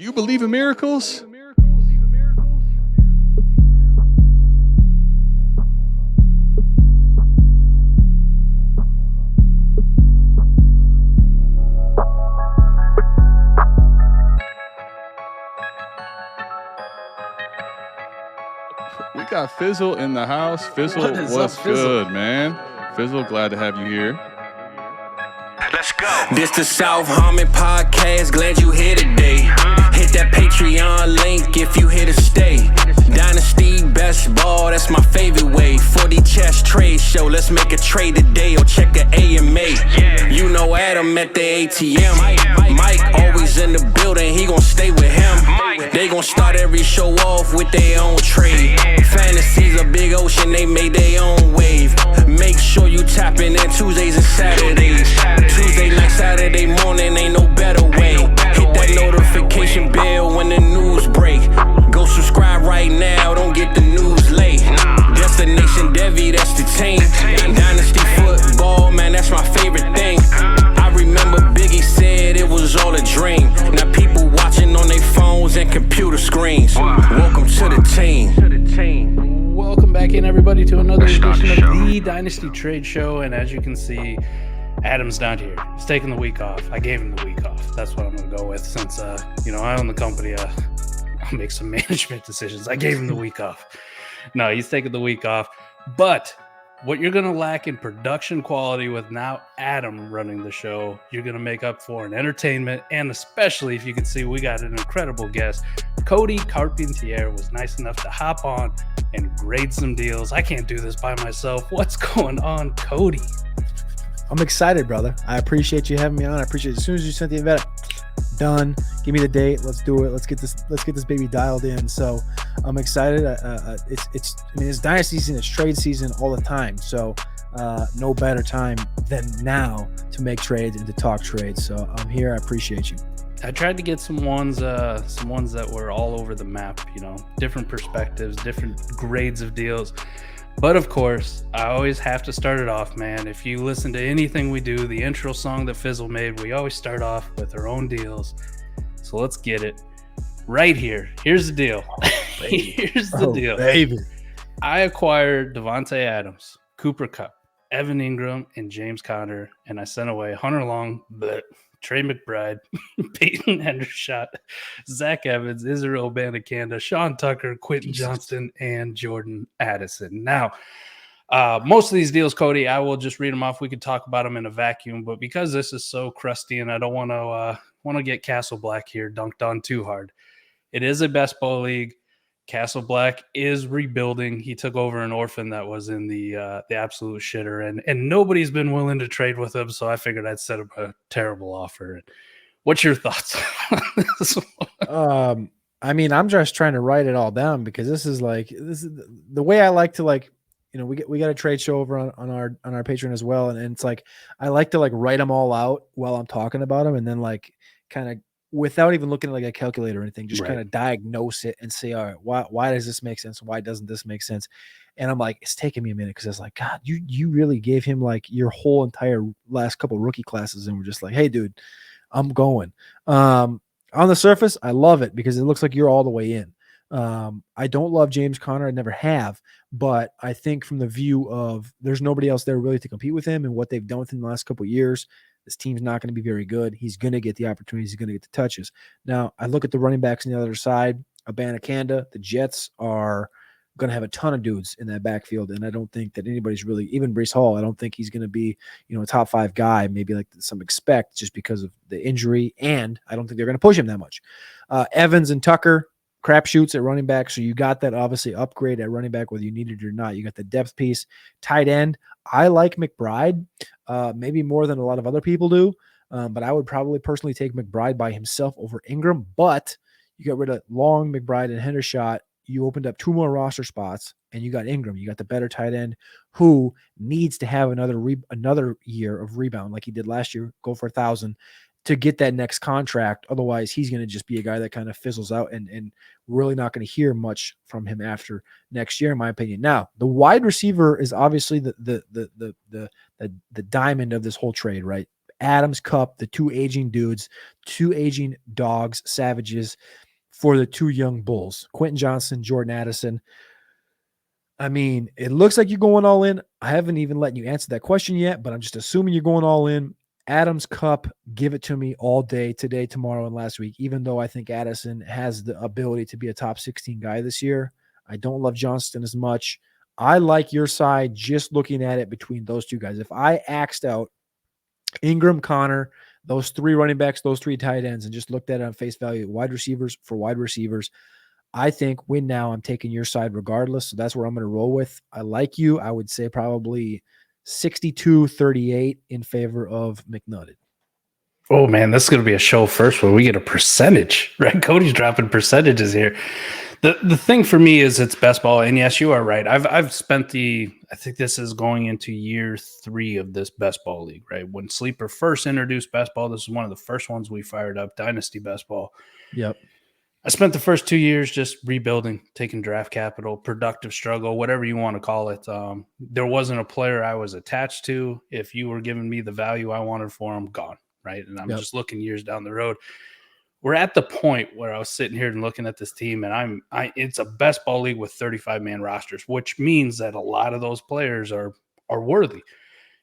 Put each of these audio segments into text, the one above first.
Do you believe in miracles? We got Fizzle in the house. Fizzle, what's good, man? Fizzle, glad to have you here. Let's go. This the South Harmon Podcast. Glad you here today. Hit that Patreon link if you here to stay. Dynasty best ball, that's my favorite way. 40 chess trade show, let's make a trade today or check a AMA. You know Adam at the ATM. Mike always in the building, he gon' stay with him. They gon' start every show off with their own trade. Fantasy's a big ocean, they made their own wave. Make sure you tapping in Tuesdays and Saturdays. Tuesday night, Saturday morning, ain't no better way. Hit that notification bell when the news break. Go subscribe right now, don't get the news late. Destination Devy, that's the team. Dynasty Football, man, that's my favorite thing. I remember Biggie said it was all a dream. Now people watching on their phones and computer screens. Welcome to the team. Welcome back in, everybody, to another edition of the Dynasty Trade Show. And as you can see, Adam's not here. He's taking the week off. I gave him the week off. That's what I'm going to go with since, I own the company. I'll make some management decisions. I gave him the week off. No, he's taking the week off. But what you're going to lack in production quality with now Adam running the show, you're going to make up for in entertainment. And especially if you can see, we got an incredible guest. Cody Carpentier was nice enough to hop on and grade some deals. I can't do this by myself. What's going on, Cody? I'm excited, brother. I appreciate you having me on. I appreciate it. As soon as you sent the invite, done. Give me the date. Let's do it. Let's get this baby dialed in. So I'm excited. It's dynasty season. It's trade season all the time. So no better time than now to make trades and to talk trades. So I'm here. I appreciate you. I tried to get some ones that were all over the map. Different perspectives, different grades of deals. But of course, I always have to start it off, man. If you listen to anything we do, the intro song that Fizzle made, we always start off with our own deals. So let's get it right here. Here's the deal. Here's the deal. Baby. I acquired Davante Adams, Cooper Kupp, Evan Ingram, and James Conner, and I sent away Hunter Long, Trey McBride, Peyton Hendershot, Zach Evans, Israel Bandakanda, Sean Tucker, Quentin Johnston, and Jordan Addison. Now, most of these deals, Cody, I will just read them off. We could talk about them in a vacuum, but because this is so crusty and I don't want to get Castle Black here dunked on too hard, it is a best ball league. Castle Black is rebuilding. He took over an orphan that was in the absolute shitter, and nobody's been willing to trade with him. So I figured I'd set up a terrible offer. What's your thoughts on this one? I'm just trying to write it all down because this is the way I like to we got a trade show over on our Patreon as well, and it's like I like to write them all out while I'm talking about them, and then kind of, without even looking at a calculator or anything, just kind of diagnose it and say, all right, why does this make sense? Why doesn't this make sense? And I'm like, it's taking me a minute because it's like, God, you really gave him your whole entire last couple rookie classes, and we're just like, hey, dude, I'm going. On the surface, I love it because it looks like you're all the way in. I don't love James Conner. I never have, but I think from the view of there's nobody else there really to compete with him and what they've done with him the last couple of years, this team's not going to be very good. He's going to get the opportunities. He's going to get the touches. Now, I look at the running backs on the other side. Abanikanda, the Jets are going to have a ton of dudes in that backfield, and I don't think that anybody's really, even Breece Hall, I don't think he's going to be, a top 5 guy, maybe like some expect just because of the injury, and I don't think they're going to push him that much. Evans and Tucker, crapshoots at running back, so you got that obviously upgrade at running back whether you need it or not. You got the depth piece. Tight end, I like McBride, maybe more than a lot of other people do, but I would probably personally take McBride by himself over Ingram. But you got rid of Long, McBride, and Hendershot. You opened up 2 more roster spots, and you got Ingram. You got the better tight end who needs to have another year of rebound like he did last year, go for 1,000 to get that next contract. Otherwise, he's going to just be a guy that kind of fizzles out and really not going to hear much from him after next year, in my opinion. Now, the wide receiver is obviously the diamond of this whole trade, right? Adams, Kupp, the two aging dudes, two aging dogs, savages for the two young bulls, Quentin Johnson, Jordan Addison. I mean, it looks like you're going all in. I haven't even let you answer that question yet, but I'm just assuming you're going all in. Adams, Kupp, give it to me all day, today, tomorrow, and last week, even though I think Addison has the ability to be a top 16 guy this year. I don't love Johnston as much. I like your side just looking at it between those two guys. If I axed out Ingram, Connor, those three running backs, those three tight ends, and just looked at it on face value, wide receivers for wide receivers, I think win now. I'm taking your side regardless. So that's where I'm going to roll with. I like you. I would say probably 62-38 in favor of McNutted. Oh man, this is going to be a show first where we get a percentage, right? Cody's dropping percentages here. The thing for me is it's best ball, and yes, you are right. I've spent I think this is going into year 3 of this best ball league, right? When Sleeper first introduced best ball, this is one of the first ones we fired up, Dynasty Best Ball. Yep. I spent the first 2 years just rebuilding, taking draft capital, productive struggle, whatever you want to call it. There wasn't a player I was attached to. If you were giving me the value I wanted for him, gone, right? And I'm just looking years down the road. We're at the point where I was sitting here and looking at this team, and it's a best ball league with 35-man rosters, which means that a lot of those players are worthy.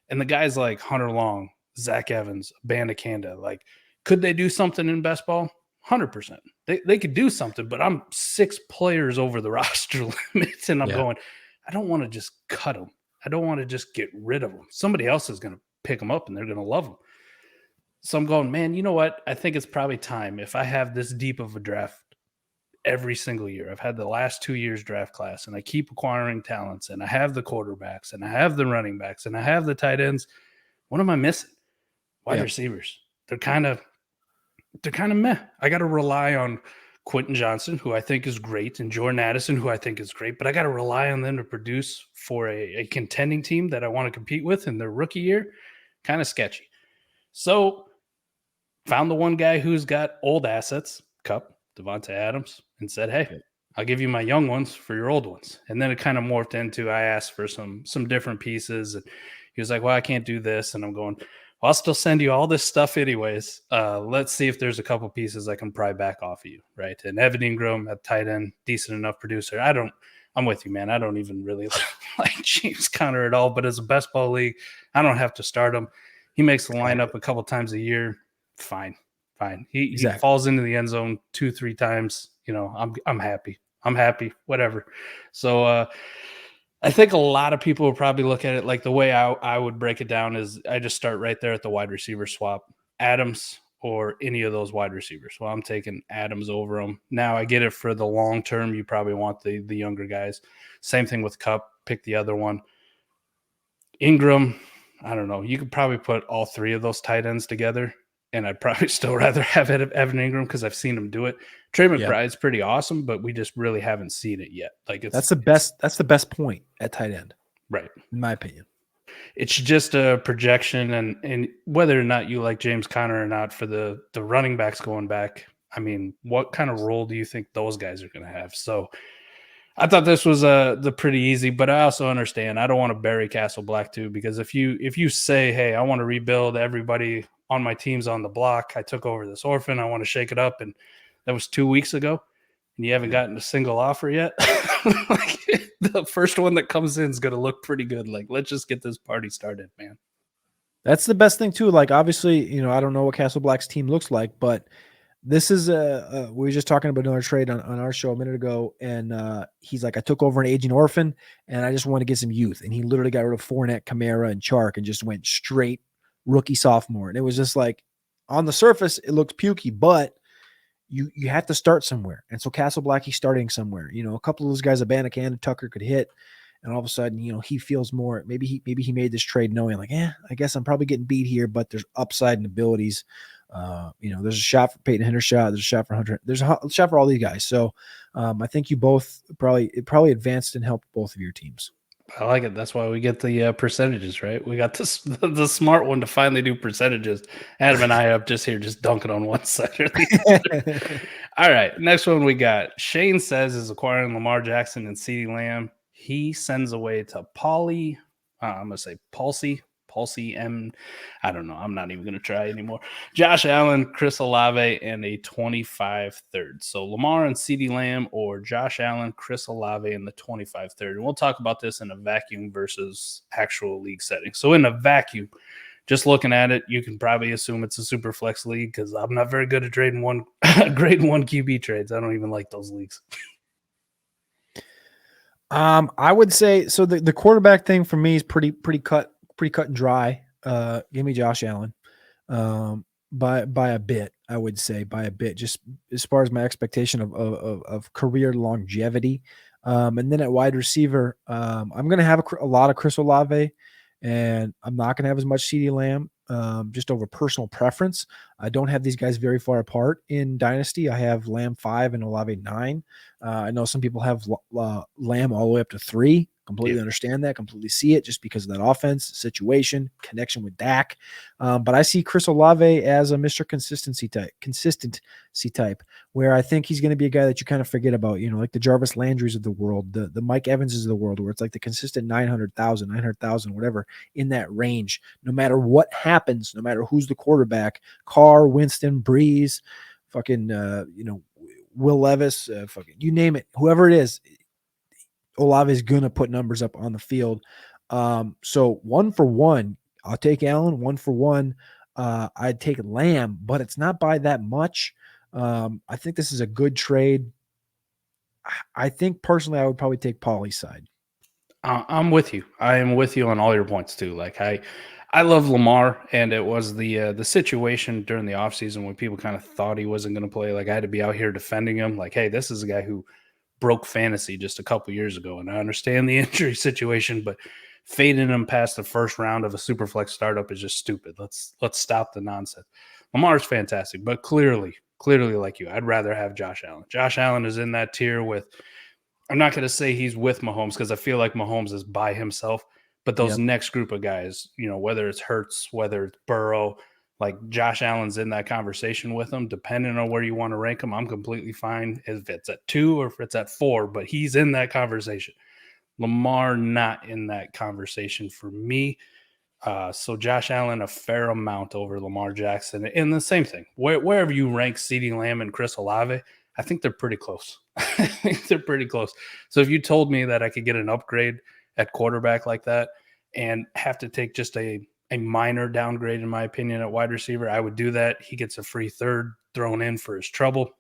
And the guys like Hunter Long, Zach Evans, Bandakanda, like, could they do something in best ball? 100%. They could do something, but I'm 6 players over the roster limits, and I'm going, I don't want to just cut them. I don't want to just get rid of them. Somebody else is going to pick them up, and they're going to love them. So I'm going, man, you know what? I think it's probably time. If I have this deep of a draft every single year, I've had the last 2 years draft class, and I keep acquiring talents, and I have the quarterbacks, and I have the running backs, and I have the tight ends. What am I missing? Wide receivers. They're kind of meh. I got to rely on Quentin Johnson, who I think is great, and Jordan Addison, who I think is great, but I got to rely on them to produce for a contending team that I want to compete with in their rookie year. Kind of sketchy. So found the one guy who's got old assets, Kupp, Devontae Adams, and said, hey, I'll give you my young ones for your old ones. And then it kind of morphed into, I asked for some different pieces, and he was like, well, I can't do this. And I'm going, well, I'll still send you all this stuff anyways. Let's see if there's a couple pieces I can pry back off of you, right? And Evan Ingram at tight end, decent enough producer. I'm with you, man. I don't even really like James Conner at all, but as a best ball league, I don't have to start him. He makes the lineup a couple times a year. Fine. He falls into the end zone 2-3 times. You know, I'm happy. Whatever. So I think a lot of people will probably look at it like the way I would break it down is I just start right there at the wide receiver swap, Adams or any of those wide receivers. Well, I'm taking Adams over them. Now I get it for the long term. You probably want the younger guys. Same thing with Kupp. Pick the other one. Ingram, I don't know. You could probably put all 3 of those tight ends together, and I'd probably still rather have Evan Ingram because I've seen him do it. Trey McBride's pretty awesome, but we just really haven't seen it yet. Like that's the best point at tight end, right? In my opinion, it's just a projection, and whether or not you like James Conner or not for the running backs going back. I mean, what kind of role do you think those guys are going to have? So I thought this was the pretty easy, but I also understand I don't want to bury Castle Black too, because if you say, hey, I want to rebuild everybody on my team's on the block. I took over this orphan. I want to shake it up. And that was 2 weeks ago. And you haven't gotten a single offer yet. Like, the first one that comes in is going to look pretty good. Like, let's just get this party started, man. That's the best thing too. Like, obviously, you know, I don't know what Castle Black's team looks like, but this is we were just talking about another trade on our show a minute ago. And he's like, I took over an aging orphan and I just want to get some youth. And he literally got rid of Fournette, Kamara, and Chark and just went straight rookie sophomore. And it was just like, on the surface, it looks pukey, but you have to start somewhere. And so Castle Black, he's starting somewhere. You know, a couple of those guys, Abanika and Tucker could hit, and all of a sudden, you know, he feels more. Maybe he made this trade knowing like, I guess I'm probably getting beat here, but there's upside and abilities. You know, there's a shot for Peyton Hendershot, there's a shot for Hunter, there's a shot for all these guys. So I think you both probably advanced and helped both of your teams. I like it. That's why we get the percentages, right? We got the smart one to finally do percentages. Adam and I up just here, just dunking on one side or the other. All right. Next one we got. Shane says is acquiring Lamar Jackson and CeeDee Lamb. He sends away to I'm going to say Palsy Halsey M. I don't know. I'm not even going to try anymore. Josh Allen, Chris Olave, and a 25 third. So Lamar and CeeDee Lamb, or Josh Allen, Chris Olave, and the 25 third. And we'll talk about this in a vacuum versus actual league setting. So in a vacuum, just looking at it, you can probably assume it's a super flex league because I'm not very good at grading one QB trades. I don't even like those leagues. I would say so. The quarterback thing for me is pretty cut and dry. Give me Josh Allen, by a bit. I would say by a bit, just as far as my expectation of career longevity. And then at wide receiver, I'm going to have a lot of Chris Olave, and I'm not going to have as much CeeDee Lamb, just over personal preference. I don't have these guys very far apart in Dynasty. I have Lamb 5 and Olave 9. I know some people have Lamb all the way up to 3. Completely understand that, completely see it just because of that offense, situation, connection with Dak. But I see Chris Olave as a Mr. Consistency type, where I think he's going to be a guy that you kind of forget about, like the Jarvis Landrys of the world, the Mike Evanses of the world, where it's like the consistent 900,000, whatever, in that range. No matter what happens, no matter who's the quarterback, Carr, Winston, Breeze, fucking, Will Levis, fucking, you name it, whoever it is, Olave is going to put numbers up on the field. So 1 for 1, I'll take Allen. 1 for 1, I'd take Lamb, but it's not by that much. I think this is a good trade. I think personally, I would probably take Paulie's side. I'm with you. I am with you on all your points too. Like I love Lamar, and it was the situation during the offseason when people kind of thought he wasn't going to play. Like I had to be out here defending him. Like, hey, this is a guy who broke fantasy just a couple years ago, and I understand the injury situation, but fading him past the first round of a Superflex startup is just stupid. Let's stop the nonsense. Lamar's fantastic, but clearly like you, I'd rather have Josh Allen. Josh Allen is in that tier with, I'm not going to say he's with Mahomes because I feel like Mahomes is by himself, but those next group of guys, whether it's Hurts, whether it's Burrow, like Josh Allen's in that conversation with him, depending on where you want to rank him. I'm completely fine if it's at 2 or if it's at 4, but he's in that conversation. Lamar, not in that conversation for me. So Josh Allen, a fair amount over Lamar Jackson. And the same thing, wherever you rank CeeDee Lamb and Chris Olave, I think they're pretty close. I think they're pretty close. So if you told me that I could get an upgrade at quarterback like that and have to take just a minor downgrade, in my opinion, at wide receiver, I would do that. He gets a free third thrown in for his trouble.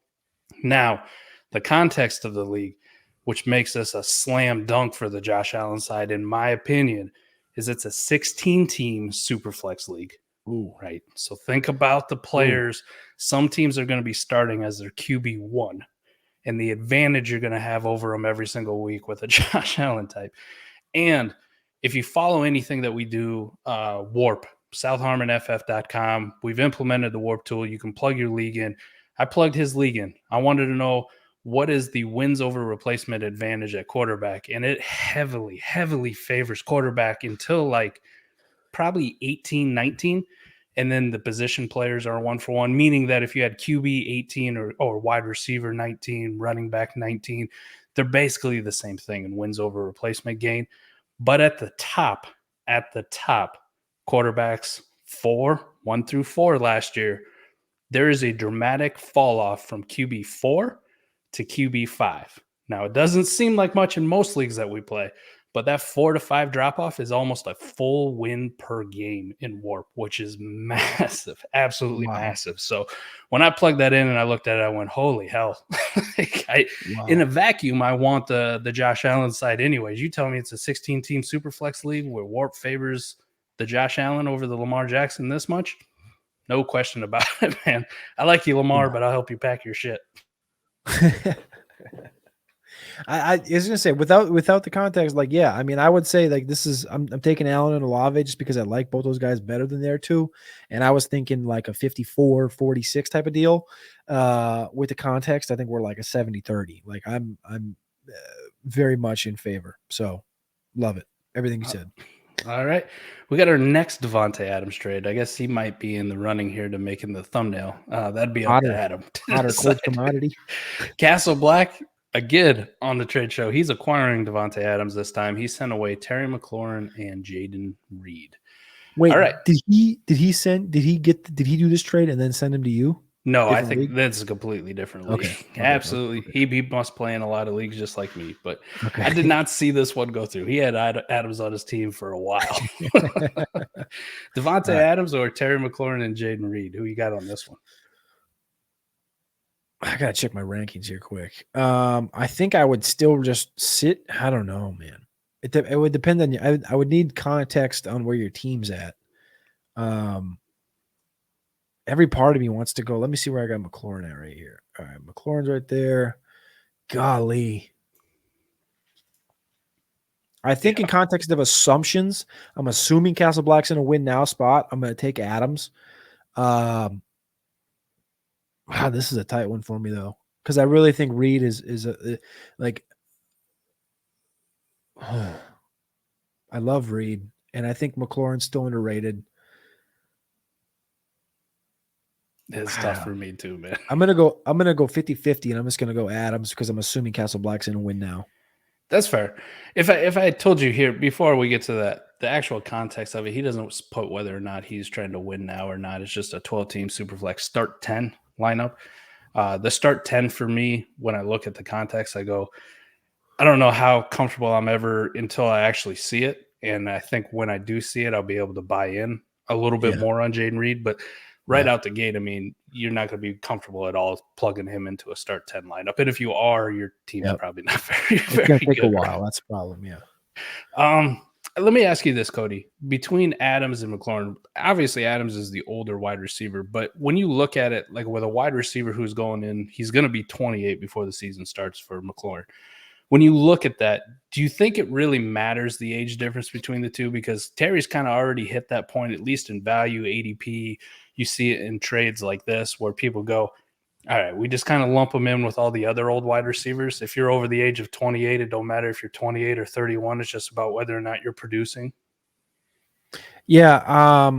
Now, the context of the league, which makes this a slam dunk for the Josh Allen side, in my opinion, is it's a 16-team Superflex league. Ooh, right. So think about the players. Ooh. Some teams are going to be starting as their QB1, and the advantage you're going to have over them every single week with a Josh Allen type. And if you follow anything that we do, Warp, SouthHarmonFF.com, we've implemented the Warp tool. You can plug your league in. I plugged his league in. I wanted to know what is the wins over replacement advantage at quarterback, and it heavily, heavily favors quarterback until like probably 18, 19, and then the position players are 1 for 1, meaning that if you had QB 18 or wide receiver 19, running back 19, they're basically the same thing in wins over replacement gain. But at the top, quarterbacks 1 through 4 last year, there is a dramatic fall off from QB 4 to QB 5. Now, it doesn't seem like much in most leagues that we play, but that 4 to 5 drop off is almost a full win per game in Warp, which is massive, absolutely massive. So when I plugged that in and I looked at it, I went, holy hell. In a vacuum, I want the Josh Allen side anyways. You tell me it's a 16-team Superflex league where Warp favors the Josh Allen over the Lamar Jackson this much? No question about it, man. I like you, Lamar, but I'll help you pack your shit. I was gonna say without the context, like, yeah, I mean, I would say like this is I'm taking Allen and Olave just because I like both those guys better than their two, and I was thinking like a 54-46 type of deal. With the context, I think we're like a 70-30. Like I'm very much in favor. So love it, everything you said. All right, we got our next Devontae Adams trade. I guess he might be in the running here to making the thumbnail. That'd be up to Adam. Hotter cold commodity. Castle Black. Again, on the trade show, he's acquiring Devontae Adams this time. He sent away Terry McLaurin and Jayden Reed. Wait, All right. did he do this trade and then send him to you? No, Different I think league? that's a completely different league. Okay. Absolutely. Okay. He must play in a lot of leagues just like me, but Okay. I did not see this one go through. He had Adams on his team for a while. Devontae Adams or Terry McLaurin and Jayden Reed? Who you got on this one? I gotta check my rankings here quick. I think I would still just sit. I don't know, man. It would depend on you. I would need context on where your team's at. Every part of me wants to go. Let me see where I got McLaurin at right here. All right, McLaurin's right there. Golly. I think in context of assumptions, I'm assuming Castle Black's in a win now spot. I'm going to take Adams. Wow, this is a tight one for me though, because I really think Reed is like. I love Reed, and I think McLaurin's still underrated. It's tough for me too, man. I'm gonna go 50-50, and I'm just gonna go Adams because I'm assuming Castle Black's in a win now. That's fair. If I had told you here before we get to the actual context of it, he doesn't put whether or not he's trying to win now or not. It's just a 12-team Superflex start 10 lineup. The start 10 for me, when I look at the context, I go, I don't know how comfortable I'm ever until I actually see it. And I think when I do see it, I'll be able to buy in a little bit more on Jayden Reed. But out the gate, I mean, you're not going to be comfortable at all plugging him into a start 10 lineup. And if you are, your team's probably not very it's going to take good, a while. right? That's the problem, yeah. Let me ask you this, Cody. Between Adams and McLaurin, obviously Adams is the older wide receiver, but when you look at it, like with a wide receiver who's going in, he's going to be 28 before the season starts for McLaurin. When you look at that, do you think it really matters the age difference between the two? Because Terry's kind of already hit that point, at least in value, ADP. You see it in trades like this where people go, all right, we just kind of lump them in with all the other old wide receivers. If you're over the age of 28, it don't matter if you're 28 or 31. It's just about whether or not you're producing. Yeah,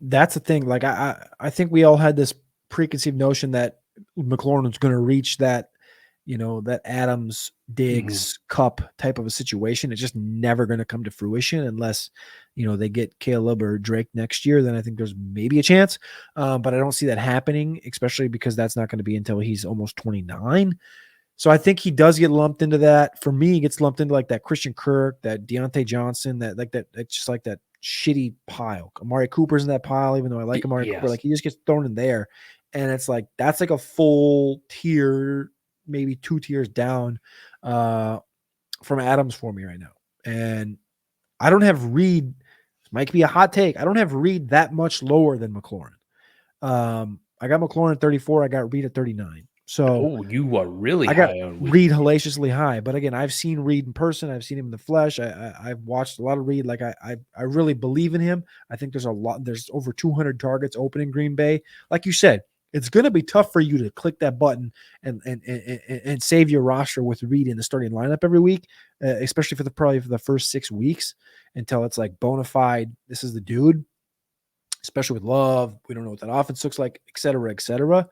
that's the thing. Like I think we all had this preconceived notion that McLaurin was going to reach that, that Adams, Diggs, Kupp type of a situation. It's just never going to come to fruition unless, they get Caleb or Drake next year. Then I think there's maybe a chance. But I don't see that happening, especially because that's not going to be until he's almost 29. So I think he does get lumped into that. For me, he gets lumped into like that Christian Kirk, that Deontay Johnson, it's just like that shitty pile. Amari Cooper's in that pile, even though I like Amari Cooper. Like he just gets thrown in there. And it's like, that's like a full tier, maybe 2 tiers down from Adams for me right now. And I don't have Reed. This might be a hot take. I don't have Reed that much lower than McLaurin. I got McLaurin at 34. I got Reed at 39. So you are really I got high on Reed hellaciously high. But again, I've seen Reed in person. I've seen him in the flesh. I've watched a lot of Reed. Like I really believe in him. I think there's over 200 targets open in Green Bay. Like you said, it's going to be tough for you to click that button and save your roster with Reed in the starting lineup every week, especially probably for the first 6 weeks until it's like bona fide. This is the dude, especially with Love. We don't know what that offense looks like, et cetera, et cetera.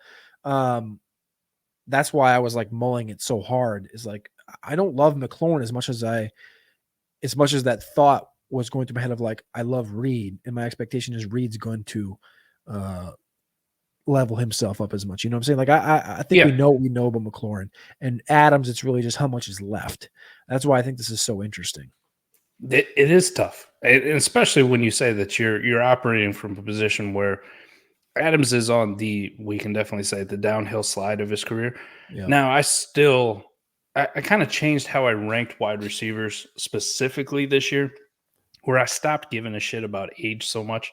That's why I was like mulling it so hard. Is like, I don't love McLaurin as much as that thought was going through my head of like, I love Reed. And my expectation is Reed's going to, level himself up as much. You know what I'm saying? Like I think we know what we know about McLaurin and Adams. It's really just how much is left. That's why I think this is so interesting. It is tough, and especially when you say that you're operating from a position where Adams is on we can definitely say the downhill slide of his career. Yeah. Now I kind of changed how I ranked wide receivers specifically this year, where I stopped giving a shit about age so much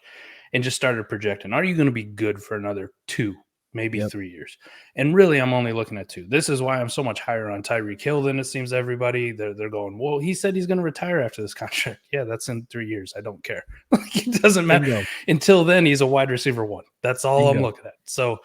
and just started projecting, are you going to be good for another 2, maybe 3 years? And really, I'm only looking at 2. This is why I'm so much higher on Tyreek Hill than it seems everybody. They're going, well, he said he's going to retire after this contract. Yeah, that's in 3 years. I don't care. It doesn't matter. Bingo. Until then, he's a wide receiver 1. That's all I'm looking at. So,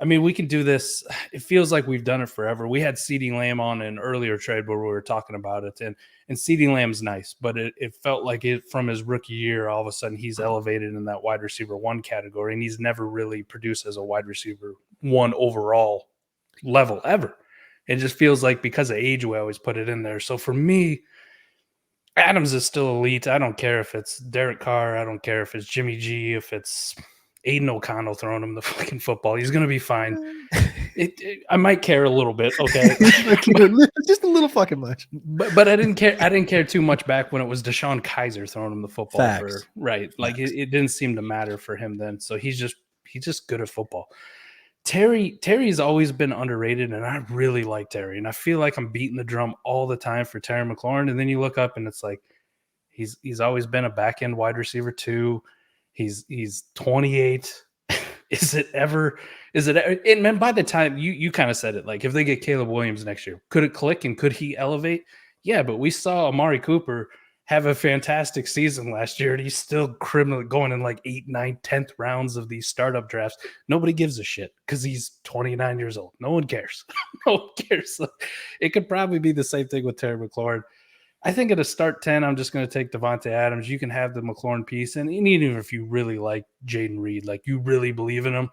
I mean, we can do this. It feels like we've done it forever. We had CeeDee Lamb on an earlier trade where we were talking about it, and CeeDee Lamb's nice, but it felt like it from his rookie year, all of a sudden he's elevated in that wide receiver 1 category, and he's never really produced as a wide receiver 1 overall level ever. It just feels like because of age, we always put it in there. So for me, Adams is still elite. I don't care if it's Derek Carr. I don't care if it's Jimmy G. If it's Aiden O'Connell throwing him the fucking football, he's gonna be fine. I might care a little bit, okay, just a little fucking much. But I didn't care. I didn't care too much back when it was Deshaun Kaiser throwing him the football. Facts. Like it didn't seem to matter for him then. So he's just good at football. Terry's always been underrated, and I really like Terry. And I feel like I'm beating the drum all the time for Terry McLaurin. And then you look up, and it's like he's always been a back end wide receiver too. He's 28. Is it ever? And man, by the time you kind of said it, like if they get Caleb Williams next year, could it click and could he elevate? Yeah, but we saw Amari Cooper have a fantastic season last year, and he's still criminally going in like 8th, 9th, 10th rounds of these startup drafts. Nobody gives a shit because he's 29 years old. No one cares. No one cares. So it could probably be the same thing with Terry McLaurin. I think at a start 10, I'm just going to take Devontae Adams. You can have the McLaurin piece, and even if you really like Jayden Reed, like you really believe in him,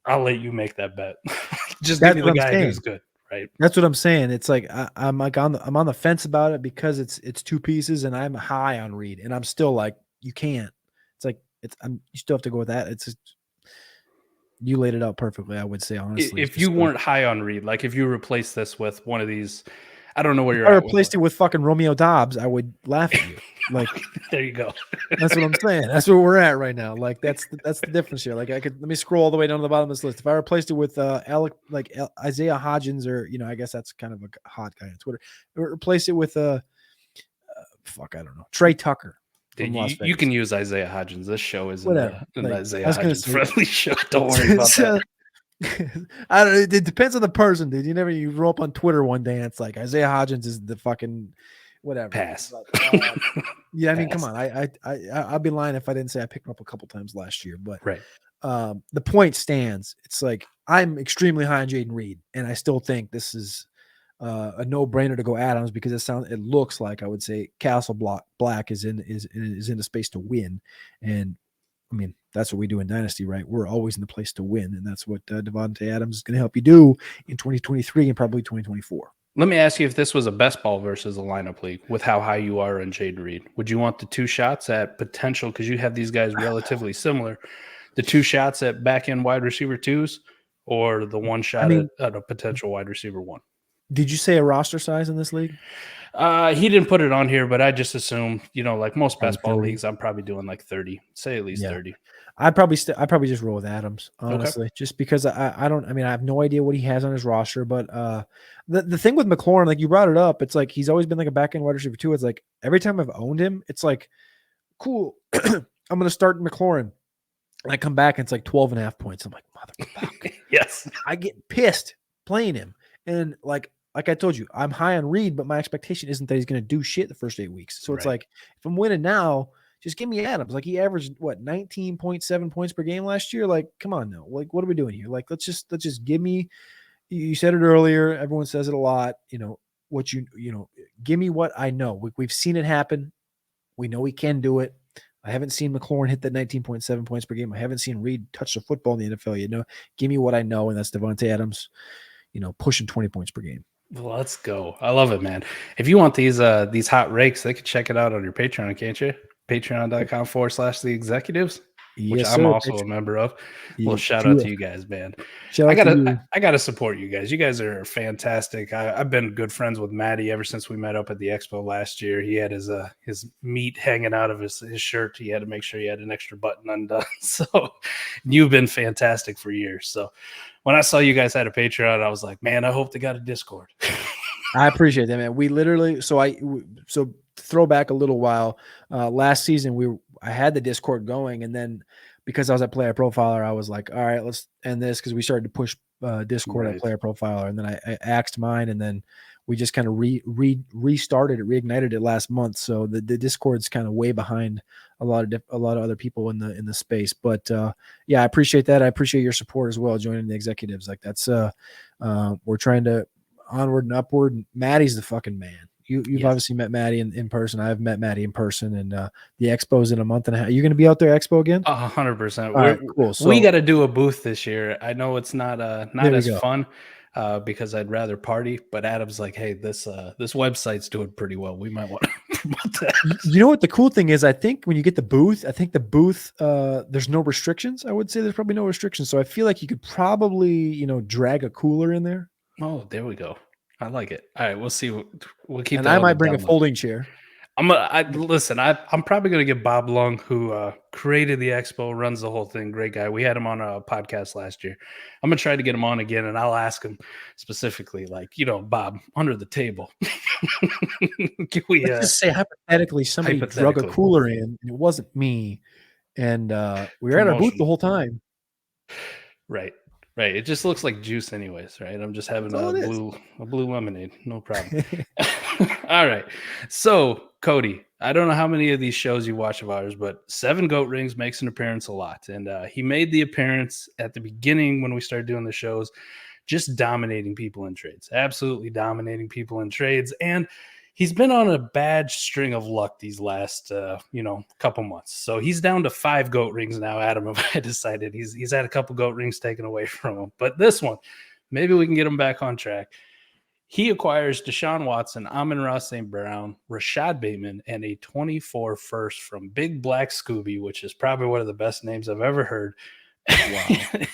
I'll let you make that bet. Just give me the guy who's good. Right. That's what I'm saying. It's like I'm on the fence about it because it's two pieces, and I'm high on Reed, and I'm still like, you can't. It's like you still have to go with that. It's just, you laid it out perfectly, I would say, honestly. If you weren't high on Reed, like if you replaced this with one of these, I don't know where you're at. I replaced it with fucking Romeo Dobbs, I would laugh at you. Like there you go. That's what I'm saying. That's where we're at right now. Like that's the difference here. Like let me scroll all the way down to the bottom of this list. If I replaced it with Isaiah Hodgins, or I guess that's kind of a hot guy on Twitter. Or replace it with I don't know, Trey Tucker. You can use Isaiah Hodgins. This show isn't an Isaiah Hodgins friendly show. Don't worry about that. I don't know. It depends on the person, dude. You roll up on Twitter one day and it's like Isaiah Hodgins is the fucking whatever. Pass. Yeah, I mean, come on. I'd be lying if I didn't say I picked him up a couple times last year. But right. The point stands. It's like I'm extremely high on Jayden Reed, and I still think this is a no-brainer to go Adams because it looks like, I would say, Castle Black is in the space to win, and I mean that's what we do in Dynasty, right? We're always in the place to win, and that's what Devontae Adams is going to help you do in 2023 and probably 2024. Let me ask you, if this was a best ball versus a lineup league, with how high you are on Jayden Reed, would you want the two shots at potential, because you have these guys relatively similar, the two shots at back end wide receiver 2s, or the one shot at a potential wide receiver 1? Did you say a roster size in this league? He didn't put it on here, but I just assume, like most best ball leagues, I'm probably doing like 30, say at least 30. I'd probably just roll with Adams, honestly, just because I have no idea what he has on his roster, but the thing with McLaurin, like you brought it up, it's like he's always been like a back end wide receiver 2. It's like every time I've owned him, it's like, cool, I'm going to start McLaurin. And I come back and it's like 12.5 points. I'm like, motherfucker. Yes. I get pissed playing him. And like I told you, I'm high on Reed, but my expectation isn't that he's going to do shit the first 8 weeks. So it's like, if I'm winning now, just give me Adams. Like he averaged 19.7 points per game last year. Like, come on now. Like, what are we doing here? Like, let's just give me, you said it earlier. Everyone says it a lot, give me what I know. We've seen it happen. We know he can do it. I haven't seen McLaurin hit that 19.7 points per game. I haven't seen Reed touch the football in the NFL. Give me what I know. And that's Devontae Adams, pushing 20 points per game. Let's go. I love it, man. If you want these hot rakes, they could check it out on your Patreon, can't you? Patreon.com/the executives, which I'm also a member of. Well, shout out to you guys, man. I gotta support you guys. You guys are fantastic. I've been good friends with Matty ever since we met up at the expo last year. He had his meat hanging out of his shirt. He had to make sure he had an extra button undone. So you've been fantastic for years. So when I saw you guys had a Patreon, I was like, man, I hope they got a Discord. I appreciate that, man. We literally, so throw back a little while. Last season, I had the Discord going, and then because I was at Player Profiler, I was like, all right, let's end this, because we started to push Discord at Player Profiler, and then I axed mine, and then we just kind of restarted it, reignited it last month. So the Discord's kind of way behind a lot of other people in the space. But yeah, I appreciate that. I appreciate your support as well, joining the executives. Like that's we're trying to onward and upward. Maddie's the fucking man. You've obviously met Maddie in person. I've met Maddie in person, and the expo's in a month and a half. Are you going to be out there expo again? 100%. Right, cool. So, we got to do a booth this year. I know it's not as fun because I'd rather party, but Adam's like, hey, this website's doing pretty well. We might want to promote that. You know what the cool thing is? I think when you get the booth, there's no restrictions. I would say there's probably no restrictions. So I feel like you could probably, drag a cooler in there. Oh, there we go. I like it. All right, we'll see. We'll keep. And that I on might the bring a download. folding chair. Listen. I'm probably gonna get Bob Lung, who created the expo, runs the whole thing. Great guy. We had him on a podcast last year. I'm gonna try to get him on again, and I'll ask him specifically, like, Bob, under the table. Can we Let's just say hypothetically somebody drug a cooler in, and it wasn't me, and we were at our booth the whole time. Right. It just looks like juice, anyways. Right. I'm just having a blue lemonade. No problem. All right. So, Cody, I don't know how many of these shows you watch of ours, but 7 Goat Rings makes an appearance a lot, and he made the appearance at the beginning when we started doing the shows, just dominating people in trades, absolutely dominating people in trades, and he's been on a bad string of luck these last, couple months. So he's down to 5 Goat Rings now. Adam, I decided he's had a couple Goat Rings taken away from him, but this one, maybe we can get him back on track. He acquires Deshaun Watson, Amon-Ra St. Brown, Rashad Bateman, and a 24 first from Big Black Scooby, which is probably one of the best names I've ever heard. Wow.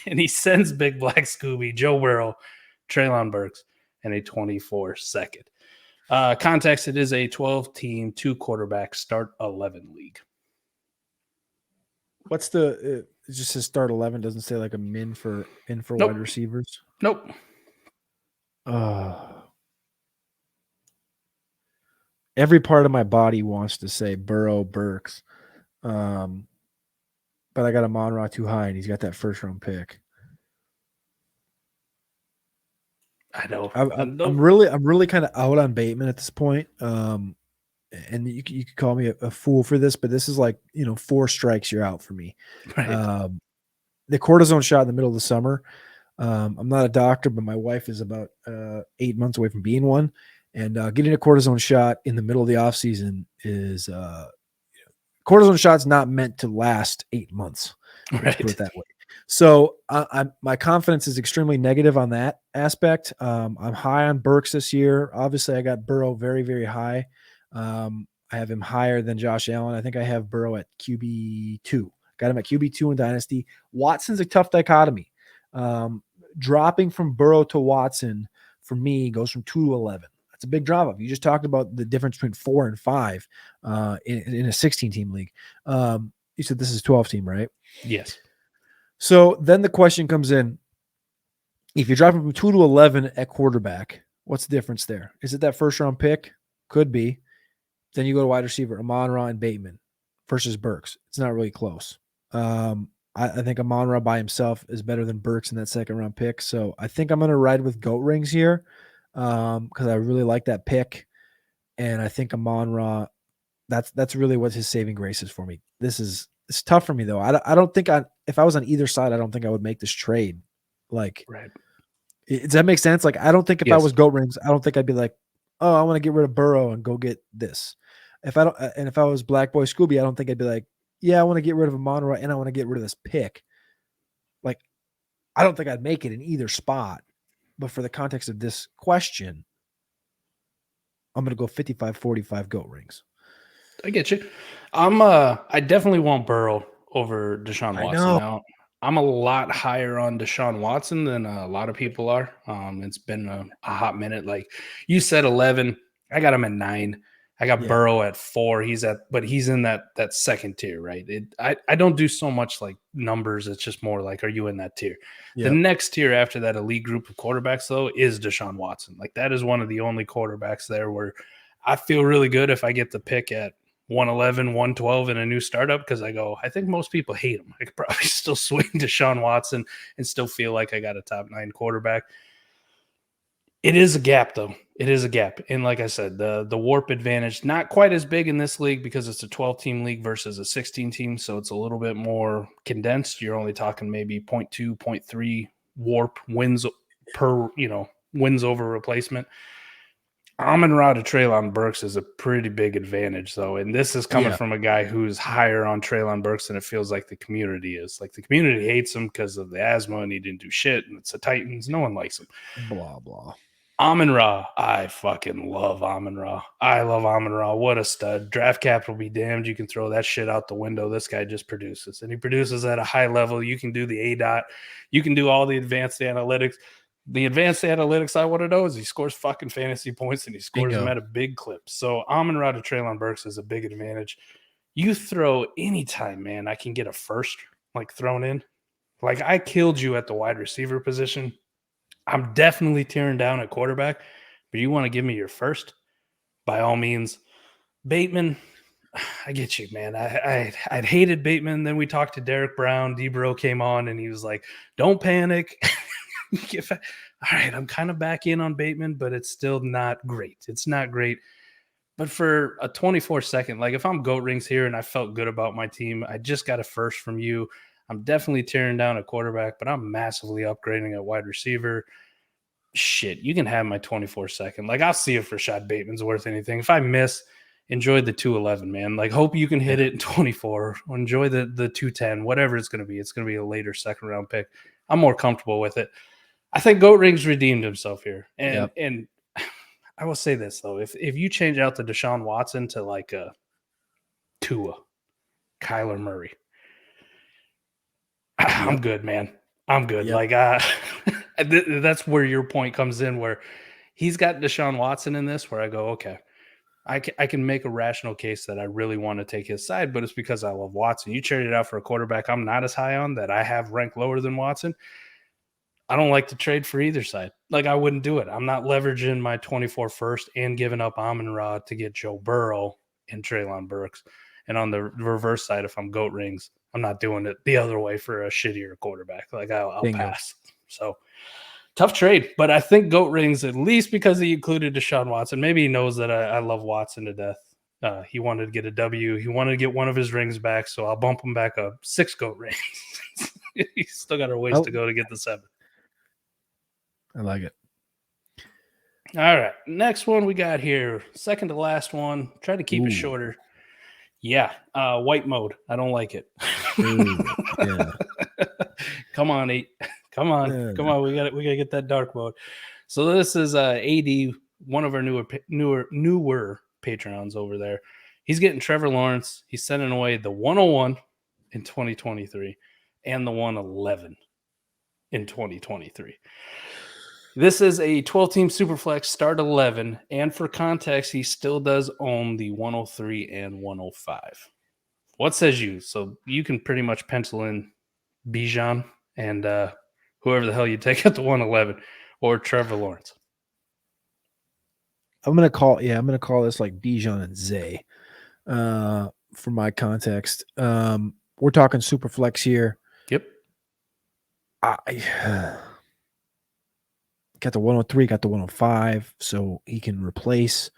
And he sends Big Black Scooby, Joe Burrow, Treylon Burks, and a 24 second. Context, it is a 12-team, 2-quarterback start 11 league. What's it just says start 11, doesn't say like a min for nope. Wide receivers? Nope. Every part of my body wants to say Burrow, Burks. But I got Amon-Ra too high, and he's got that first-round pick. I know. I'm really kind of out on Bateman at this point. And you could call me a fool for this, but this is like, 4 strikes, you're out for me. Right. The cortisone shot in the middle of the summer. I'm not a doctor, but my wife is about 8 months away from being one. And getting a cortisone shot in the middle of the off season is cortisone shots not meant to last 8 months. Right. Put it that way. So my confidence is extremely negative on that aspect. I'm high on Burks this year. Obviously, I got Burrow very, very high. I have him higher than Josh Allen. I think I have Burrow at QB2. Got him at QB2 in Dynasty. Watson's a tough dichotomy. Dropping from Burrow to Watson for me goes from 2 to 11. That's a big drop off. You just talked about the difference between 4 and 5 in a 16-team league. You said this is 12-team, right? Yes. So then the question comes in, if you're dropping from 2 to 11 at quarterback, what's the difference there? Is it that first-round pick? Could be. Then you go to wide receiver, Amon-Ra and Bateman versus Burks. It's not really close. I think Amon-Ra by himself is better than Burks in that second-round pick. So I think I'm going to ride with Goat Rings here because I really like that pick. And I think Amon-Ra, that's really what his saving grace is for me. It's tough for me, though. I don't think if I was on either side, I don't think I would make this trade. Like, right. Does that make sense? Like, I don't think if I was Goat Rings, I don't think I'd be like, oh, I want to get rid of Burrow and go get this. If I was Black Boy Scooby, I don't think I'd be like, yeah, I want to get rid of Amon-Ra and I want to get rid of this pick. Like, I don't think I'd make it in either spot. But for the context of this question, I'm going to go 55-45 Goat Rings. I get you. I definitely want Burrow over Deshaun Watson. Now, I'm a lot higher on Deshaun Watson than a lot of people are. It's been a hot minute. Like you said, 11. I got him at 9. I got Burrow at 4. He's in that second tier, right? I don't do so much like numbers. It's just more like, are you in that tier? Yep. The next tier after that elite group of quarterbacks, though, is Deshaun Watson. Like that is one of the only quarterbacks there where I feel really good if I get the pick at 111, 112 in a new startup because I think most people hate him. I could probably still swing Deshaun Watson and still feel like I got a top 9 quarterback. It is a gap, though. It is a gap. And like I said, the warp advantage, not quite as big in this league because it's a 12-team league versus a 16-team, so it's a little bit more condensed. You're only talking maybe 0.2, 0.3 warp wins per, wins over replacement. Amon-Ra to Treylon Burks is a pretty big advantage, though. And this is coming from a guy who's higher on Treylon Burks than it feels like the community is. Like the community hates him because of the asthma and he didn't do shit. And it's the Titans. No one likes him. Blah, blah. Amon-Ra. I fucking love Amon-Ra. I love Amon-Ra. What a stud. Draft capital be damned. You can throw that shit out the window. This guy just produces. And he produces at a high level. You can do the ADOT. You can do all the advanced analytics. The advanced analytics I want to know is he scores fucking fantasy points and he scores them at a big clip. So Amon-Ra to Treylon Burks is a big advantage. You throw anytime, man, I can get a first like thrown in. Like I killed you at the wide receiver position. I'm definitely tearing down at quarterback, but you want to give me your first? By all means. Bateman, I get you, man. I'd hated Bateman. Then we talked to Derek Brown. Debro came on, and he was like, don't panic. All right, I'm kind of back in on Bateman, but it's still not great. It's not great. But for a 24-second, like if I'm Goat Rings here and I felt good about my team, I just got a first from you. I'm definitely tearing down at quarterback, but I'm massively upgrading at wide receiver. Shit, you can have my 24-second. Like, I'll see if Rashad Bateman's worth anything. If I miss, enjoy the 211, man. Like, hope you can hit it in 24. Enjoy the 210, whatever it's going to be. It's going to be a later second-round pick. I'm more comfortable with it. I think Goat Rings redeemed himself here. And I will say this, though. If you change out the Deshaun Watson to, like, a Tua, Kyler Murray, I'm good, man. I'm good. Yep. Like, that's where your point comes in, where he's got Deshaun Watson in this, where I go, okay, I can make a rational case that I really want to take his side, but it's because I love Watson. You traded out for a quarterback I'm not as high on, that I have ranked lower than Watson. I don't like to trade for either side. Like, I wouldn't do it. I'm not leveraging my 24 first and giving up Amon-Ra to get Joe Burrow and Treylon Burks. And on the reverse side, if I'm Goat Rings, I'm not doing it the other way for a shittier quarterback. Like, I'll pass. So, tough trade. But I think Goat Rings, at least because he included Deshaun Watson, maybe he knows that I love Watson to death. He wanted to get a W. He wanted to get one of his rings back, so I'll bump him back up 6 Goat Rings. He's still got a ways to go to get the 7. I like it. All right. Next one we got here. Second to last one. Try to keep it shorter. Yeah. White mode. I don't like it. Yeah. Come on, 8. Come on. Yeah. Come on. We gotta get that dark mode. So this is AD, one of our newer Patreons over there. He's getting Trevor Lawrence. He's sending away the 101 in 2023 and the 111 in 2023. This is a 12-team Superflex start 11, and for context, he still does own the 103 and 105. What says you? So you can pretty much pencil in Bijan and whoever the hell you take at the 111, or Trevor Lawrence. I'm gonna call this like Bijan and Zay for my context. We're talking Superflex here. Yep. Got the 103, got the 105, so he can replace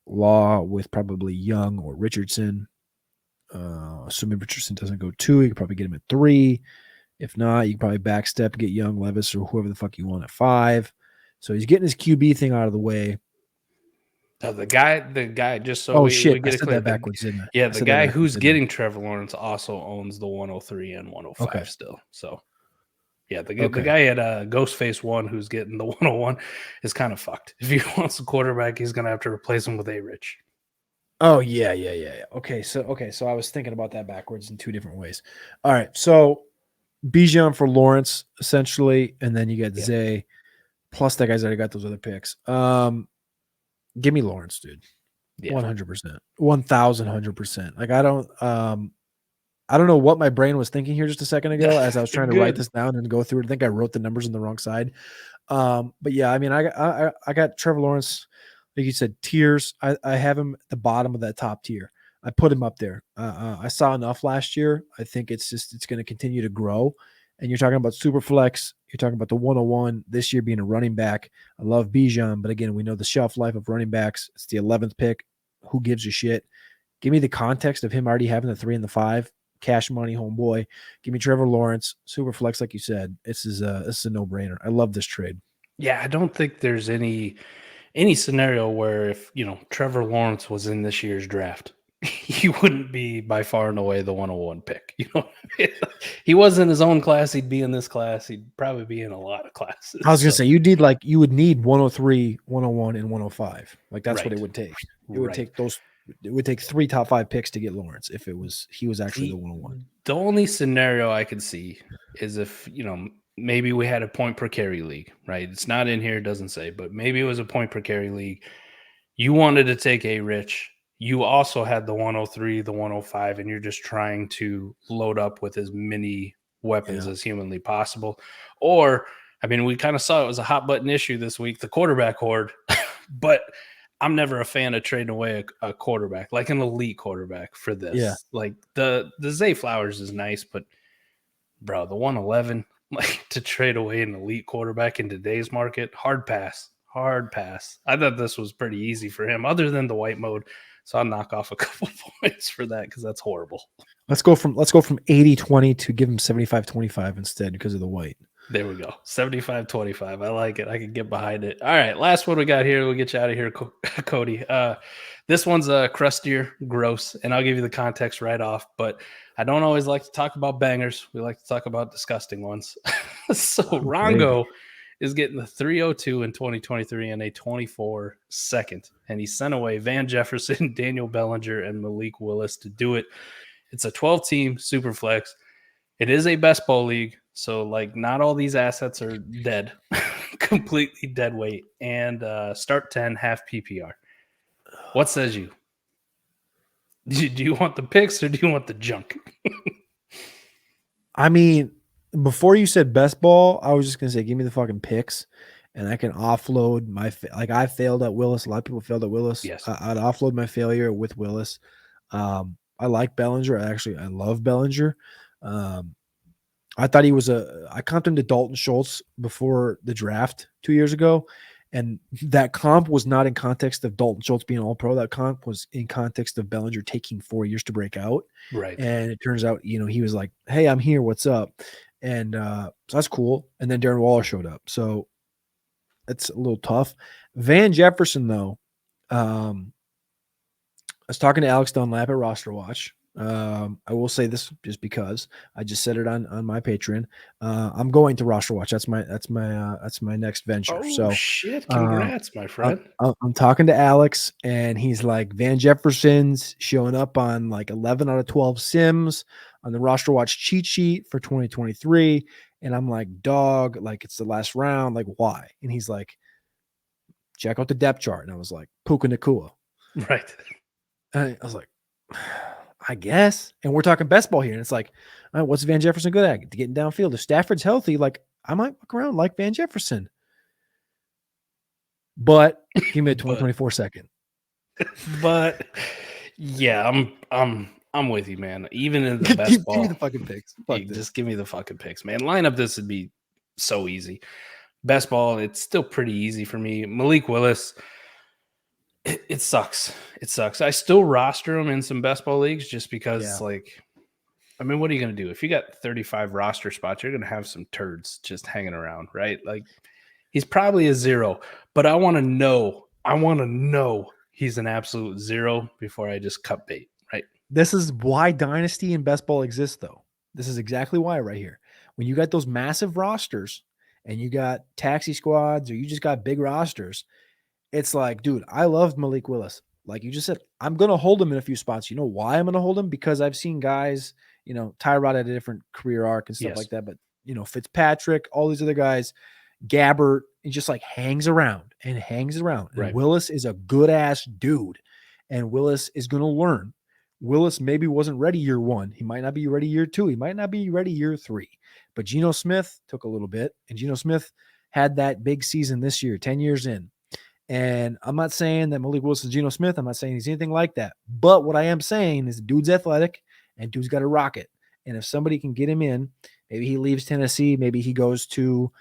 Law with probably Young or Richardson. Assuming Richardson doesn't go 2, you can probably get him at 3. If not, you can probably backstep and get Young, Levis, or whoever the fuck you want at 5. So he's getting his QB thing out of the way. The guy, just so we get it clear. That backwards, didn't I? Yeah, the guy who's getting Trevor Lawrence also owns the 103 and 105 still. So. Yeah, the guy at Ghostface 1 who's getting the 101 is kind of fucked. If he wants a quarterback, he's going to have to replace him with A-Rich. Oh, yeah. Okay, so I was thinking about that backwards in 2 different ways. All right, so Bijan for Lawrence, essentially, and then you get Zay, plus that guy's already got those other picks. Give me Lawrence, dude. 100%. 1,100%. Like, I don't know what my brain was thinking here just a second ago as I was trying to write this down and go through it. I think I wrote the numbers on the wrong side. But yeah, I mean, I got Trevor Lawrence, like you said, tiers. I have him at the bottom of that top tier. I put him up there. I saw enough last year. I think it's going to continue to grow. And you're talking about Superflex. You're talking about the 101 this year being a running back. I love Bijan, but again, we know the shelf life of running backs. It's the 11th pick. Who gives a shit? Give me the context of him already having the 3 and the 5. Cash money, homeboy. Give me Trevor Lawrence, Superflex, like you said. This is a no-brainer. I love this trade. Yeah, I don't think there's any scenario where if Trevor Lawrence was in this year's draft, he wouldn't be by far and away the 101 pick. he was in his own class. He'd be in this class. He'd probably be in a lot of classes. I was going to say, you would need 103, 101, and 105. Like that's what it would take. It would take those. It would take 3 top 5 picks to get Lawrence if he was actually the 101. The only scenario I could see is if, maybe we had a point per carry league, right? It's not in here, it doesn't say, but maybe it was a point per carry league. You wanted to take a Rich. You also had the 103, the 105, and you're just trying to load up with as many weapons as humanly possible. Or, we kind of saw it was a hot button issue this week, the quarterback horde, but I'm never a fan of trading away a quarterback, like an elite quarterback for this. Yeah. Like the Zay Flowers is nice, but bro, the 111, like to trade away an elite quarterback in today's market, hard pass. I thought this was pretty easy for him, other than the white mode. So I'll knock off a couple points for that because that's horrible. Let's go from 80-20 to give him 75-25 instead because of the white. There we go. 75-25. I like it. I can get behind it. All right. Last one we got here. We'll get you out of here, Cody. This one's crustier, gross, and I'll give you the context right off. But I don't always like to talk about bangers. We like to talk about disgusting ones. So Rongo is getting the 302 in 2023 and a 24 second. And he sent away Van Jefferson, Daniel Bellinger, and Malik Willis to do it. It's a 12-team Superflex. It is a best ball league. So, not all these assets are dead, completely dead weight. And start 10, half PPR. What says you? Do you want the picks or do you want the junk? Before you said best ball, I was just going to say, give me the fucking picks, and I can offload my I failed at Willis. A lot of people failed at Willis. Yes. I'd offload my failure with Willis. I like Bellinger. I love Bellinger. I thought he was I comped him to Dalton Schultz before the draft 2 years ago. And that comp was not in context of Dalton Schultz being all pro. That comp was in context of Bellinger taking 4 years to break out. Right. And it turns out, he was like, hey, I'm here. What's up? And so that's cool. And then Darren Waller showed up. So it's a little tough. Van Jefferson, though, I was talking to Alex Dunlap at Roster Watch. I will say this just because I just said it on my Patreon. I'm going to Roster Watch. That's my next venture. Oh, so shit. Congrats, my friend. I'm talking to Alex, and he's like, Van Jefferson's showing up on 11 out of 12 sims on the Roster Watch cheat sheet for 2023. And I'm like, dog, it's the last round. Why? And he's like, check out the depth chart. And I was like, Puka Nacua. Right. And I was like, I guess. And we're talking best ball here. And it's like, all right, what's Van Jefferson good at? Getting downfield. If Stafford's healthy, I might walk around like Van Jefferson. But give me a 2024 second. But yeah, I'm with you, man. Even in the best ball. Give me the fucking picks. Just give me the fucking picks, man. Line up this would be so easy. Best ball, it's still pretty easy for me. Malik Willis. It sucks. It sucks. I still roster him in some best ball leagues just because, what are you going to do? If you got 35 roster spots, you're going to have some turds just hanging around, right? He's probably a 0, but I want to know he's an absolute 0 before I just cut bait, right? This is why Dynasty and best ball exists, though. This is exactly why right here. When you got those massive rosters and you got taxi squads or you just got big rosters, it's like, dude, I love Malik Willis. Like you just said, I'm going to hold him in a few spots. You know why I'm going to hold him? Because I've seen guys, Tyrod had a different career arc and stuff like that. But, Fitzpatrick, all these other guys, Gabbert, he just hangs around. And right. Willis is a good-ass dude. And Willis is going to learn. Willis maybe wasn't ready year 1. He might not be ready year 2. He might not be ready year 3. But Geno Smith took a little bit. And Geno Smith had that big season this year, 10 years in. And I'm not saying that Malik Willis is Geno Smith. I'm not saying he's anything like that. But what I am saying is the dude's athletic and dude's got a rocket. And if somebody can get him in, maybe he leaves Tennessee. Maybe he goes to,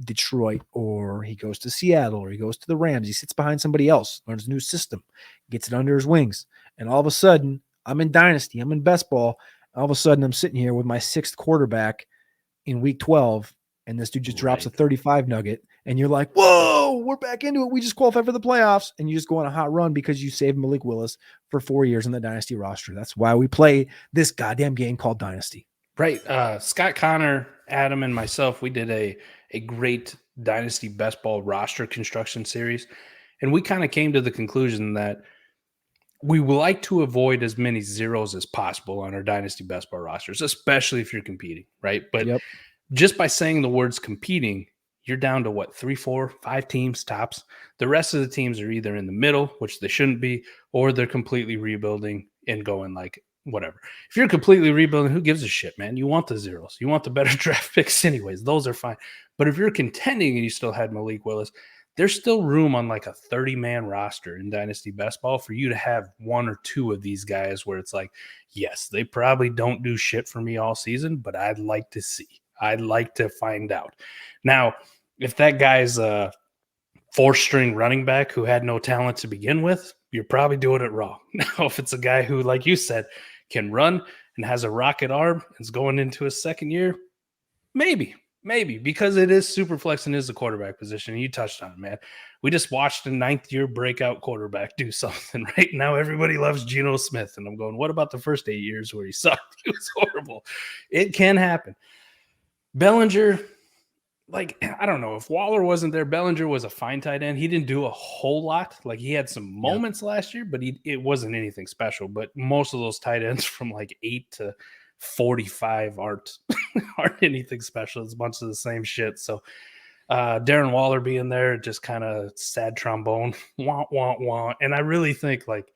Detroit, or he goes to Seattle, or he goes to the Rams. He sits behind somebody else, learns a new system, gets it under his wings. And all of a sudden, I'm in Dynasty. I'm in best ball. All of a sudden, I'm sitting here with my 6th quarterback in week 12. And this dude just drops a 35 nugget. and you're like, whoa, we're back into it. We just qualified for the playoffs. And you just go on a hot run because you saved Malik Willis for 4 years in the Dynasty roster. That's why we play this goddamn game called Dynasty. Right. Scott Connor, Adam, and myself, we did a great Dynasty Best Ball roster construction series. And we kind of came to the conclusion that we would like to avoid as many zeros as possible on our Dynasty Best Ball rosters, especially if you're competing, right? But just by saying the words competing, you're down to what, 3, 4, 5 teams tops. The rest of the teams are either in the middle, which they shouldn't be, or they're completely rebuilding and going like whatever. If you're completely rebuilding, who gives a shit, man? You want the zeros. You want the better draft picks anyways. Those are fine. But if you're contending and you still had Malik Willis, there's still room on like a 30-man roster in Dynasty Best Ball for you to have 1 or 2 of these guys where it's like, yes, they probably don't do shit for me all season, but I'd like to see. I'd like to find out. Now, if that guy's a 4-string running back who had no talent to begin with, you're probably doing it wrong. Now, if it's a guy who, like you said, can run and has a rocket arm and is going into his second year, maybe, because it is Superflex and is the quarterback position. And you touched on it, man. We just watched a 9th-year breakout quarterback do something. Right now, everybody loves Geno Smith. And I'm going, what about the first 8 years where he sucked? He was horrible. It can happen. Bellinger, like, I don't know. If Waller wasn't there, Bellinger was a fine tight end. He didn't do a whole lot. Like, he had some moments last year, but it wasn't anything special. But most of those tight ends from like 8 to 45 aren't anything special. It's a bunch of the same shit. So Darren Waller being there, just kind of sad trombone, wah, wah, wah. And I really think, like,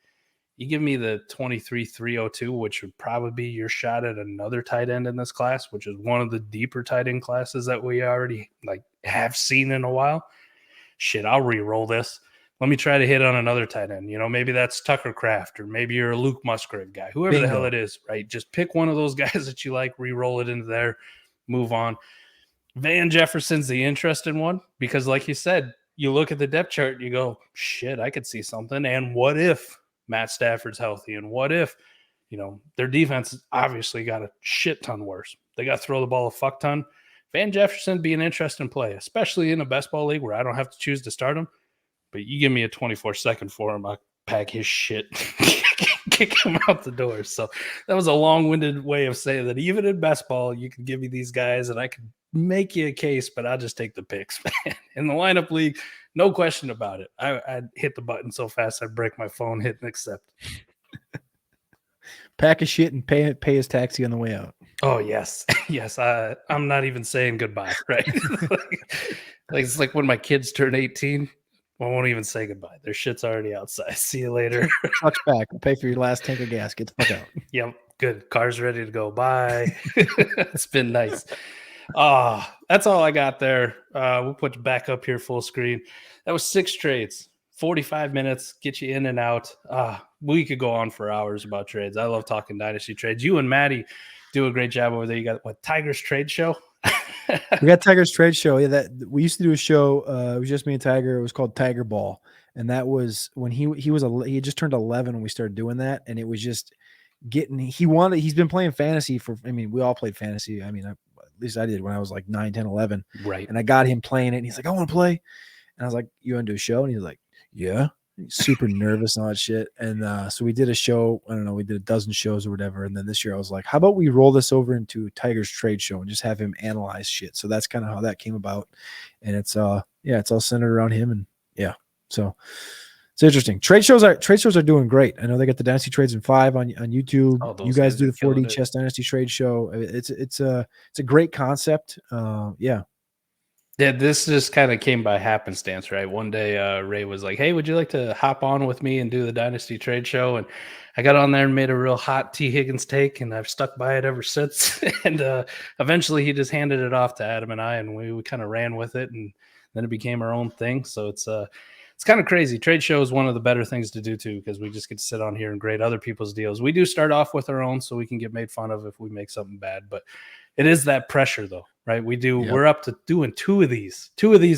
you give me the 23-302, which would probably be your shot at another tight end in this class, which is one of the deeper tight end classes that we already like have seen in a while. Shit, I'll re-roll this. Let me try to hit on another tight end. You know, maybe that's Tucker Kraft, or maybe you're a Luke Musgrave guy, whoever the hell it is, right? Just pick one of those guys that you like, re-roll it into there, move on. Van Jefferson's the interesting one because, like you said, you look at the depth chart and you go, shit, I could see something. And what if Matt Stafford's healthy? And what if, you know, their defense obviously got a shit ton worse. They got to throw the ball a fuck ton. Van Jefferson be an interesting play, especially in a best ball league where I don't have to choose to start him. But you give me a 24-second for him, I'll pack his shit, kick him out the door. So that was a long-winded way of saying that even in best ball, you can give me these guys and I can make you a case, but I'll just take the picks, man. In the lineup league, no question about it. I'd hit the button so fast I'd break my phone, hit and accept. Pack his shit and pay his taxi on the way out. Oh, yes. Yes. I'm not even saying goodbye, right? like it's like when my kids turn 18, I won't even say goodbye. Their shit's already outside. See you later. Truck's back. I'll pay for your last tank of gas. Get the fuck out. Yep. Good. Car's ready to go. Bye. It's been nice. That's all I got there. We'll put you back up here full screen. That was 6 trades, 45 minutes, get you in and out. We could go on for hours about trades. I love talking Dynasty trades. You and Maddie do a great job over there. You got what, Tigers Trade Show? We got Tigers Trade Show. Yeah, that we used to do a show. It was just me and Tiger. It was called Tiger Ball, and that was when he had just turned 11 when we started doing that, and it was just getting. He's been playing fantasy for. I mean, we all played fantasy. I mean, at least I did when I was like 9, 10, 11. Right. And I got him playing it, and he's like, "I want to play," and I was like, "You want to do a show?" And he's like, "Yeah." He's super nervous and all that shit. And so we did a show. I don't know. We did a dozen shows or whatever. And then this year I was like, how about we roll this over into Tigers Trade Show and just have him analyze shit. So that's kind of how that came about. And it's it's all centered around him. And yeah, so it's interesting. Trade shows are doing great. I know they got the Dynasty Trades in 5 on YouTube. Oh, you guys do the 4D Chess Dynasty Trade Show. It's a great concept. Yeah. Yeah, this just kind of came by happenstance, right? One day, Ray was like, hey, would you like to hop on with me and do the Dynasty Trade Show? And I got on there and made a real hot T. Higgins take, and I've stuck by it ever since. And eventually he just handed it off to Adam and I, and we kind of ran with it, and then it became our own thing. So it's kind of crazy. Trade Show is one of the better things to do, too, because we just get to sit on here and grade other people's deals. We do start off with our own so we can get made fun of if we make something bad, but it is that pressure, though. right? We're up to doing two of these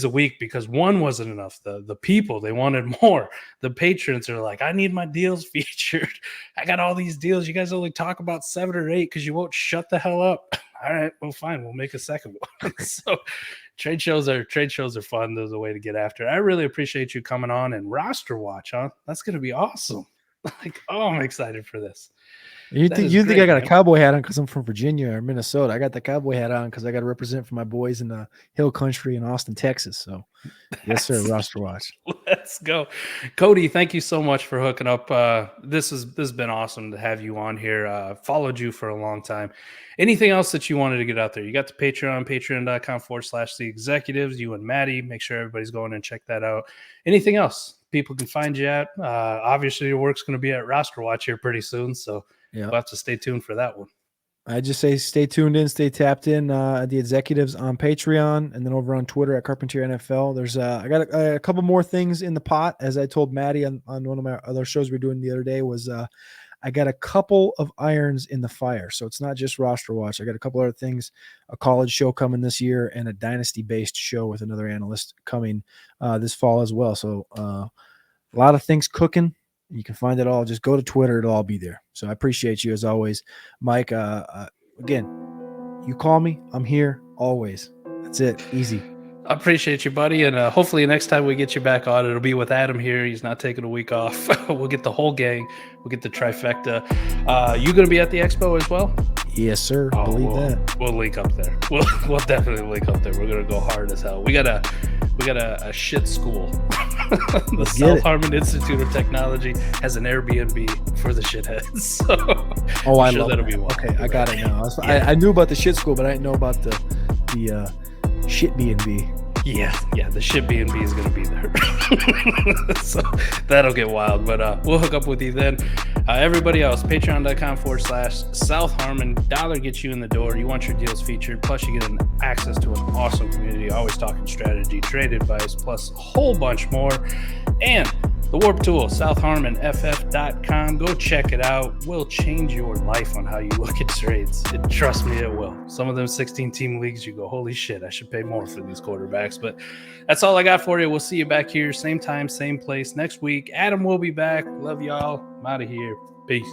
a week because one wasn't enough. The people, they wanted more. The patrons are like, I need my deals featured. I got all these deals. You guys only talk about 7 or 8 because you won't shut the hell up. All right, well, fine. We'll make a second one. So trade shows are fun. There's a way to get after it. I really appreciate you coming on and roster watch, huh? That's going to be awesome. Like, oh, I'm excited for this. You think I got a cowboy hat on because I'm from Virginia or Minnesota? I got the cowboy hat on because I got to represent for my boys in the Hill Country in Austin, Texas. So, yes, sir. Roster watch. Let's go, Cody. Thank you so much for hooking up. This has been awesome to have you on here. Followed you for a long time. Anything else that you wanted to get out there? You got the Patreon, patreon.com/the executives. You and Maddie. Make sure everybody's going and check that out. Anything else people can find you at? Obviously, your work's going to be at Roster Watch here pretty soon, so. Yeah, we'll have to stay tuned for that one. I just say stay tuned in, stay tapped in. The executives on Patreon and then over on Twitter at Carpentier NFL. There's I got a couple more things in the pot. As I told Maddie on one of my other shows we were doing the other day was I got a couple of irons in the fire. So it's not just roster watch. I got a couple other things, a college show coming this year and a dynasty-based show with another analyst coming this fall as well. So a lot of things cooking. You can find it all. Just go to Twitter. It'll all be there. So I appreciate you as always, Mike. Again, you call me. I'm here always. That's it. Easy. I appreciate you, buddy. And hopefully next time we get you back on, it'll be with Adam here. He's not taking a week off. We'll get the whole gang. We'll get the trifecta. You going to be at the expo as well? Yes, sir. Believe that. We'll link up there. We'll definitely link up there. We're going to go hard as hell. We got a shit school. The South Harmon Institute of Technology has an Airbnb for the shitheads. So I love that'll be wild. Okay, I got it now. I knew about the shit school, but I didn't know about the shit B&B. Yeah, the shit B&B is going to be there. So that'll get wild, but we'll hook up with you then. Everybody else, patreon.com/South Harmon. $1 gets you in the door. You want your deals featured, plus you get access to an awesome community, always talking strategy, trade advice, plus a whole bunch more. And the Warp Tool, southharmonff.com. Go check it out. Will change your life on how you look at trades. Trust me, it will. Some of them 16-team leagues, you go, holy shit, I should pay more for these quarterbacks. But that's all I got for you. We'll see you back here, same time, same place next week. Adam will be back. Love y'all. I'm out of here. Peace.